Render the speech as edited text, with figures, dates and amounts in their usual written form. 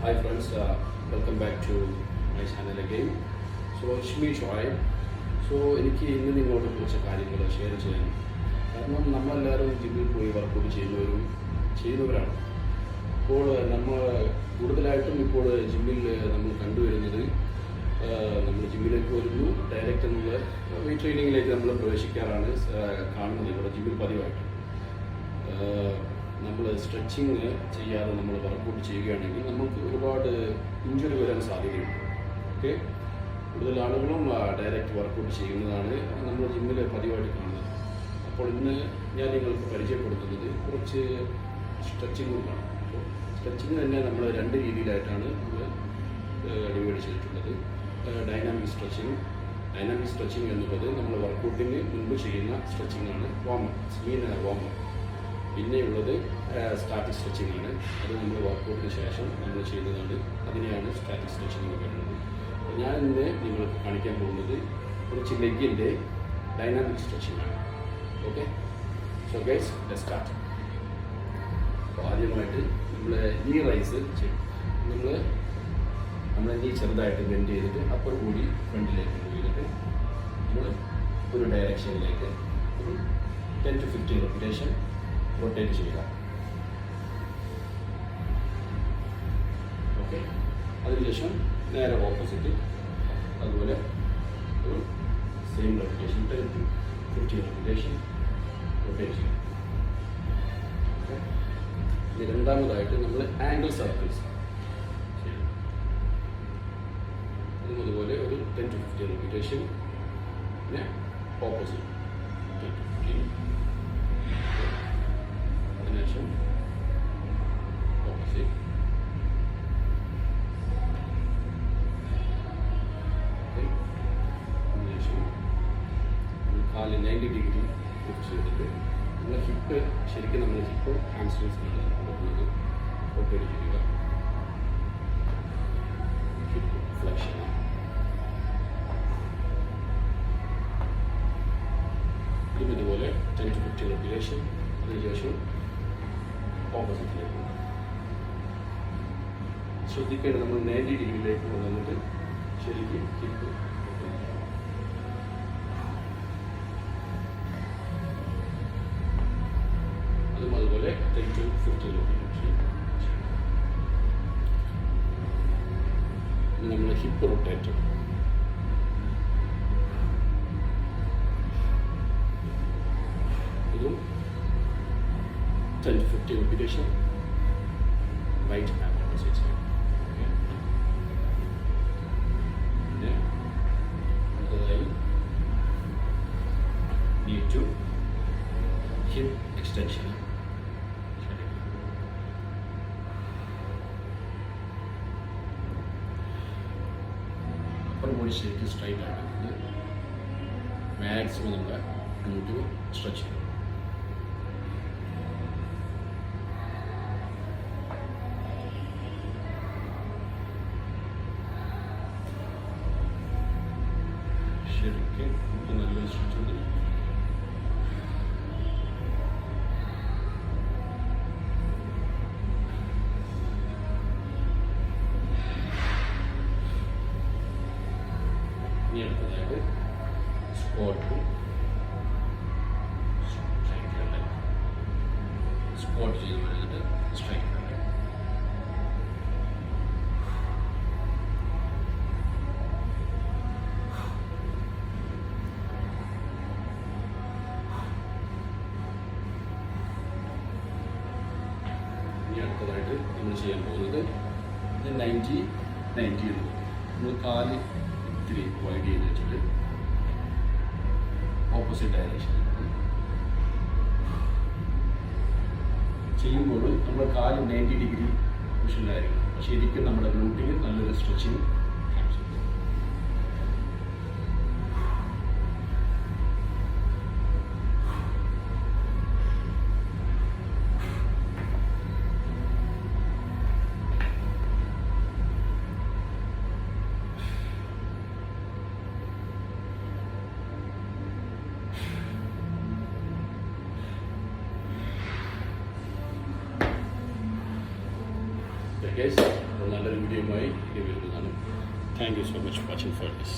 Hi friends, welcome back to my channel again. So it's me Shoaib. എനിക്ക് ഇന്ന് നിങ്ങളോട് കുറച്ച് കാര്യങ്ങൾ ഷെയർ ചെയ്യാൻ കാരണം നമ്മളെല്ലാവരും ജിമ്മിൽ പോയി വർക്കൗട്ട് ചെയ്യുന്നവരാണ്. ഇപ്പോൾ നമ്മൾ കൂടുതലായിട്ടും ഇപ്പോൾ ജിമ്മിൽ നമ്മൾ കണ്ടുവരുന്നത് നമ്മൾ ജിമ്മിലേക്ക് വരുന്നു ഡയറക്റ്റ് എന്നുള്ള വെയിറ്റ് ട്രെയിനിങ്ങിലേക്ക് നമ്മൾ പ്രവേശിക്കാറാണ് കാണുന്നത് ഇവിടെ ജിമ്മിൽ പതിവായിട്ട്. നമ്മൾ സ്ട്രെച്ചിങ് ചെയ്യാതെ നമ്മൾ വർക്കൗട്ട് ചെയ്യുകയാണെങ്കിൽ നമുക്ക് ഒരുപാട് ഇഞ്ചുറി വരാൻ സാധ്യതയുണ്ട്. ഓക്കെ, കൂടുതൽ ആളുകളും ഡയറക്റ്റ് വർക്കൗട്ട് ചെയ്യുന്നതാണ് നമ്മൾ ജിമ്മിൽ പതിവായിട്ട് കാണുന്നത്. അപ്പോൾ ഇന്ന് ഞാൻ നിങ്ങൾക്ക് പരിചയപ്പെടുത്തുന്നത് കുറച്ച് സ്ട്രെച്ചിങ്ങുകളാണ്. അപ്പോൾ സ്ട്രെച്ചിങ് തന്നെ നമ്മൾ രണ്ട് രീതിയിലായിട്ടാണ് നമ്മൾ ഡിവൈഡ് ചെയ്തിട്ടുള്ളത്. ഡൈനാമിക് സ്ട്രെച്ചിങ് എന്നുള്ളത് നമ്മൾ വർക്കൗട്ടിന് മുൻപ് ചെയ്യുന്ന സ്ട്രെച്ചിങ് ആണ്, വാം. പിന്നെയുള്ളത് സ്റ്റാറ്റിക് സ്ട്രെച്ചിങ് ആണ്. അത് നമ്മൾ വർക്കൗട്ടിന് ശേഷം നമ്മൾ ചെയ്യുന്നതാണ്. അതിനെയാണ് സ്റ്റാറ്റിക് സ്ട്രെച്ചിങ് എന്ന് പറയുന്നത്. അപ്പോൾ ഞാൻ ഇന്ന് നിങ്ങൾക്ക് കാണിക്കാൻ പോകുന്നത് കുറച്ച് ലെഗിൻ്റെ ഡൈനാമിക് സ്ട്രെച്ചിങ് ആണ്. Okay, so guys let's start. അപ്പോൾ ആദ്യമായിട്ട് നമ്മൾ നീ റൈസ് ചെയ്യും. നമ്മൾ നീ ചെറുതായിട്ട് ബെൻഡ് ചെയ്തിട്ട് അപ്പർ കൂടി ഫ്രണ്ടിലേക്ക് മൂവ് ചെയ്തിട്ട് നമ്മൾ ഒരു ഡയറക്ഷനിലേക്ക് ഒരു 10 to 15 റെപ്പിറ്റേഷൻ റൊട്ടേറ്റ് ചെയ്യുക. ഓക്കെ, അതിനുശേഷം നേരെ ഓപ്പോസിറ്റ് അതുപോലെ ഒരു same repetition 10 to 15 repetition rotate ചെയ്യുക. ഓക്കെ, ഇനി രണ്ടാമതായിട്ട് നമ്മൾ ആംഗിൾ സർക്കിൾസ് ചെയ്യണം. അതും അതുപോലെ ഒരു 10 to 15 റെപ്പിറ്റേഷൻ, പിന്നെ ഓപ്പോസിറ്റ് 10 to 15. അതിനുശേഷം ഓപ്പോസിറ്റ്. അതിനുശേഷം കാല് 90 ഡിഗ്രി ലിഫ്റ്റ് ചെയ്തിട്ട് നമ്മൾ ഹിപ്പ് ശരിക്കും നമ്മൾ ഹിപ്പ് ഹാംസ്ട്രിങ്സിനാണ് കൊടുക്കുന്നത്. റൊട്ടേറ്റ് ചെയ്യുക. Hip flexion. ഇതുപോലെ 10 to 15 റെപ്പിറ്റേഷൻ. അതിനുശേഷം ഓപ്പോസിറ്റിലേക്ക് ശ്രദ്ധിക്കേണ്ടത് നമ്മൾ 90 ഡിഗ്രിയിലേക്ക് കൊണ്ടുവന്നിട്ട് ശരിക്കും ഹിപ്പ് അതും അതുപോലെ 10 to 15 റെപ്പിറ്റേഷൻ. നമ്മൾ ഹിപ്പ് റൊട്ടേറ്റ്. ഇതും 10 to 15 repetition, right and opposite side. Okay. Then I need to hip extension. Upper body shape is straight out. Maximum number to stretch. ശരിക്കും നല്ല സ്ട്രെച്ച്. ഇനി അടുത്തതായിട്ട് സ്ക്വാട്ട് ചെയ്ത് വരുന്നിട്ട് സ്ട്രൈക്ക്. അടുത്തതായിട്ട് നമ്മൾ ചെയ്യാൻ പോകുന്നത് ഇത് 90 എന്നുള്ളത് നമ്മൾ കാല് ഇത്തിരി വൈഡ് ചെയ്ത് വെച്ചിട്ട് ഓപ്പോസിറ്റ് ഡയറക്ഷനിൽ ചെയ്യുമ്പോൾ നമ്മുടെ കാല് 90 ഡിഗ്രി പൊസിഷനിലായിരിക്കും. ശരിക്കും നമ്മുടെ ഗ്ലൂട്ടിന് നല്ലൊരു സ്ട്രെച്ചിങ്. ഗൈസ്, നല്ലൊരു വീഡിയോയുമായി ഇനി വരുന്നതാണ്. Thank you so much watching for this.